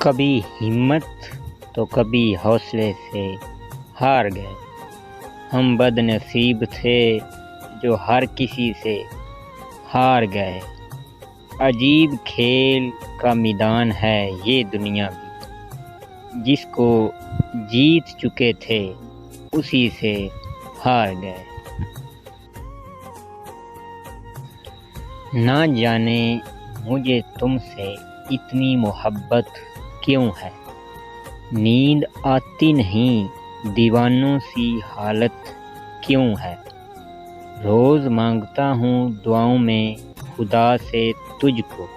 کبھی ہمت تو کبھی حوصلے سے ہار گئے۔ ہم بد نصیب تھے جو ہر کسی سے ہار گئے۔ عجیب کھیل کا میدان ہے یہ دنیا بھی، جس کو جیت چکے تھے اسی سے ہار گئے۔ نہ جانے مجھے تم سے اتنی محبت کیوں ہے، نیند آتی نہیں دیوانوں سی حالت کیوں ہے۔ روز مانگتا ہوں دعاؤں میں خدا سے تجھ کو،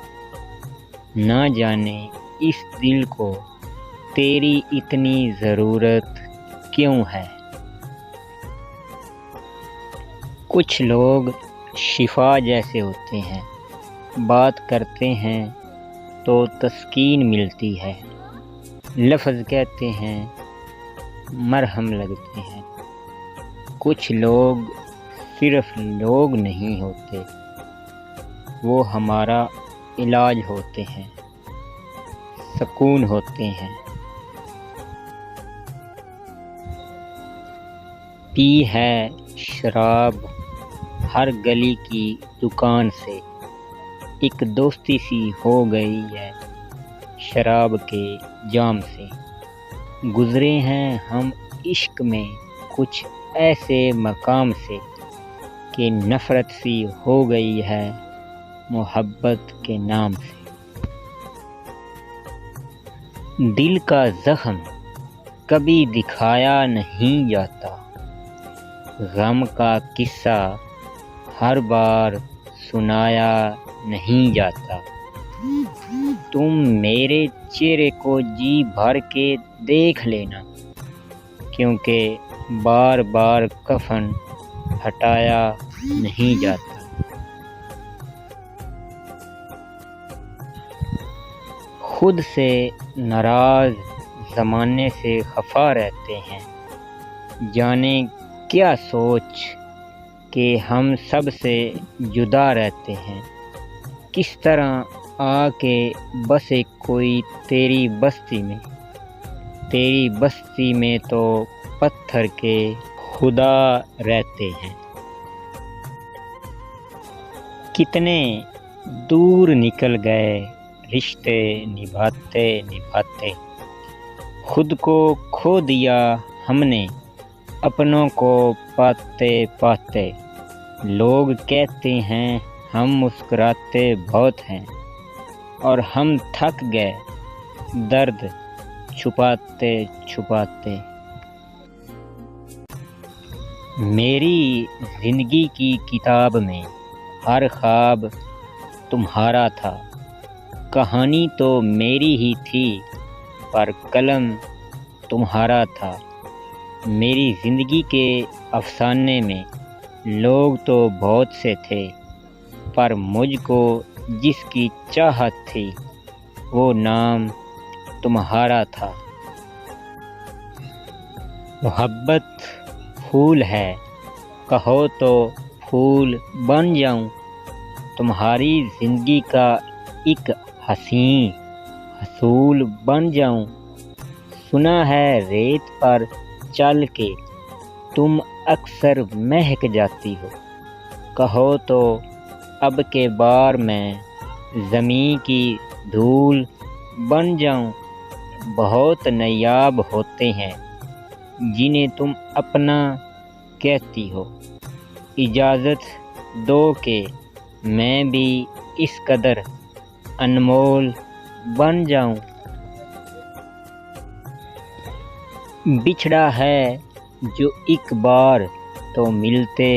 نہ جانے اس دل کو تیری اتنی ضرورت کیوں ہے۔ کچھ لوگ شفا جیسے ہوتے ہیں، بات کرتے ہیں تو تسکین ملتی ہے، لفظ کہتے ہیں مرہم لگتے ہیں۔ کچھ لوگ صرف لوگ نہیں ہوتے، وہ ہمارا علاج ہوتے ہیں، سکون ہوتے ہیں۔ پی ہے شراب ہر گلی کی دکان سے، ایک دوستی سی ہو گئی ہے شراب کے جام سے۔ گزرے ہیں ہم عشق میں کچھ ایسے مقام سے کہ نفرت سی ہو گئی ہے محبت کے نام سے۔ دل کا زخم کبھی دکھایا نہیں جاتا، غم کا قصہ ہر بار سنایا نہیں جاتا۔ تم میرے چہرے کو جی بھر کے دیکھ لینا، کیونکہ بار بار کفن ہٹایا نہیں جاتا۔ خود سے ناراض زمانے سے خفا رہتے ہیں، جانے کیا سوچ کہ ہم سب سے جدا رہتے ہیں۔ کس طرح آ کے بسے کوئی تیری بستی میں، تیری بستی میں تو پتھر کے خدا رہتے ہیں۔ کتنے دور نکل گئے رشتے نبھاتے نبھاتے، خود کو کھو دیا ہم نے اپنوں کو پاتے پاتے۔ لوگ کہتے ہیں ہم مسکراتے بہت ہیں، اور ہم تھک گئے درد چھپاتے چھپاتے۔ میری زندگی کی کتاب میں ہر خواب تمہارا تھا، کہانی تو میری ہی تھی پر قلم تمہارا تھا۔ میری زندگی کے افسانے میں لوگ تو بہت سے تھے، پر مجھ کو جس کی چاہت تھی وہ نام تمہارا تھا۔ محبت پھول ہے، کہو تو پھول بن جاؤں، تمہاری زندگی کا ایک حسین حصول بن جاؤں۔ سنا ہے ریت پر چل کے تم اکثر مہک جاتی ہو، کہو تو اب کے بار میں زمین کی دھول بن جاؤں۔ بہت نایاب ہوتے ہیں جنہیں تم اپنا کہتی ہو، اجازت دو کہ میں بھی اس قدر انمول بن جاؤں۔ بچھڑا ہے جو ایک بار تو ملتے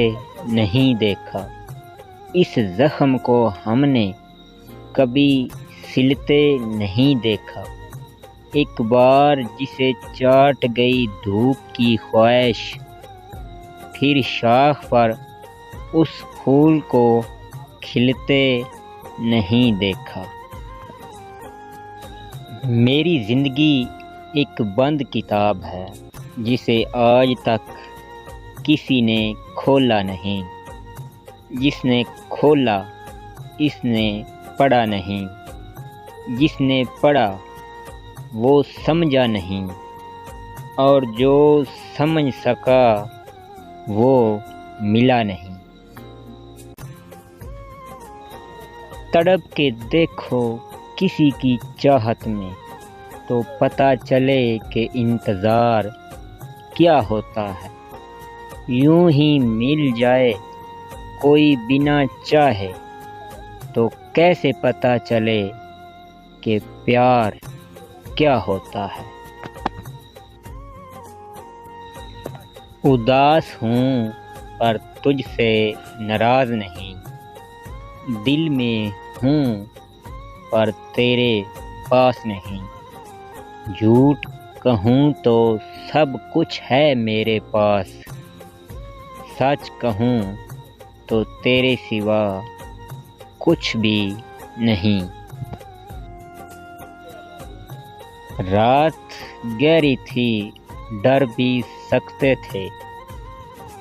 نہیں دیکھا، اس زخم کو ہم نے کبھی سلتے نہیں دیکھا۔ ایک بار جسے چاٹ گئی دھوپ کی خواہش، پھر شاخ پر اس پھول کو کھلتے نہیں دیکھا۔ میری زندگی ایک بند کتاب ہے جسے آج تک کسی نے کھولا نہیں، جس نے کھولا اس نے پڑھا نہیں، جس نے پڑھا وہ سمجھا نہیں، اور جو سمجھ سکا وہ ملا نہیں۔ تڑپ کے دیکھو کسی کی چاہت میں، تو پتہ چلے کہ انتظار کیا ہوتا ہے۔ یوں ہی مل جائے کوئی بنا چاہے، تو کیسے پتہ چلے کہ پیار کیا ہوتا ہے۔ اداس ہوں پر تجھ سے ناراض نہیں، دل میں ہوں پر تیرے پاس نہیں۔ جھوٹ کہوں تو سب کچھ ہے میرے پاس، سچ کہوں تو تیرے سوا کچھ بھی نہیں۔ رات گہری تھی، ڈر بھی سکتے تھے،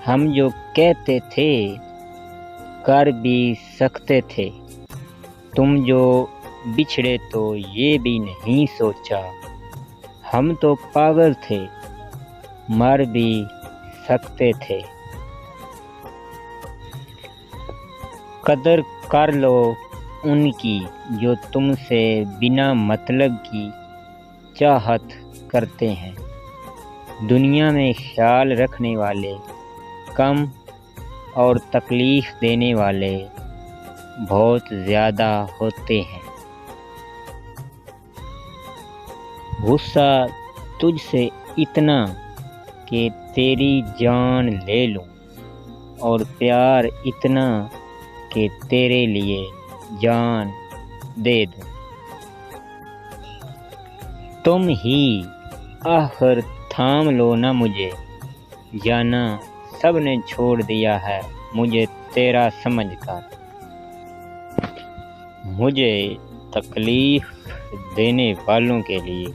ہم جو کہتے تھے کر بھی سکتے تھے۔ تم جو بچھڑے تو یہ بھی نہیں سوچا، ہم تو پاگل تھے، مر بھی سکتے تھے۔ قدر کر لو ان کی جو تم سے بنا مطلب کی چاہت کرتے ہیں۔ دنیا میں خیال رکھنے والے کم اور تکلیف دینے والے بہت زیادہ ہوتے ہیں۔ غصہ تجھ سے اتنا کہ تیری جان لے لوں، اور پیار اتنا کہ تیرے لیے جان دے دوں۔ تم ہی آخر تھام لو نا مجھے، جانا سب نے چھوڑ دیا ہے مجھے تیرا سمجھ کر۔ مجھے تکلیف دینے والوں کے لیے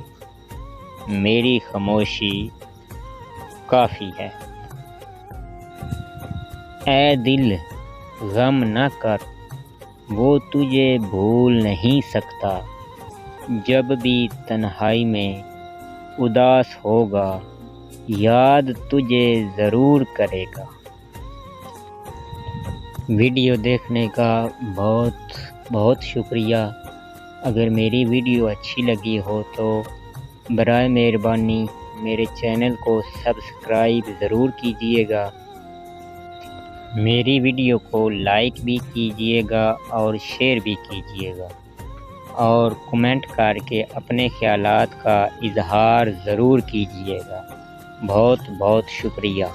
میری خاموشی کافی ہے۔ اے دل غم نہ کر، وہ تجھے بھول نہیں سکتا۔ جب بھی تنہائی میں اداس ہوگا، یاد تجھے ضرور کرے گا۔ ویڈیو دیکھنے کا بہت بہت شکریہ۔ اگر میری ویڈیو اچھی لگی ہو تو برائے مہربانی میرے چینل کو سبسکرائب ضرور کیجیے گا۔ میری ویڈیو کو لائک بھی کیجیے گا اور شیئر بھی کیجیے گا، اور کمنٹ کر کے اپنے خیالات کا اظہار ضرور کیجیے گا۔ بہت بہت شکریہ۔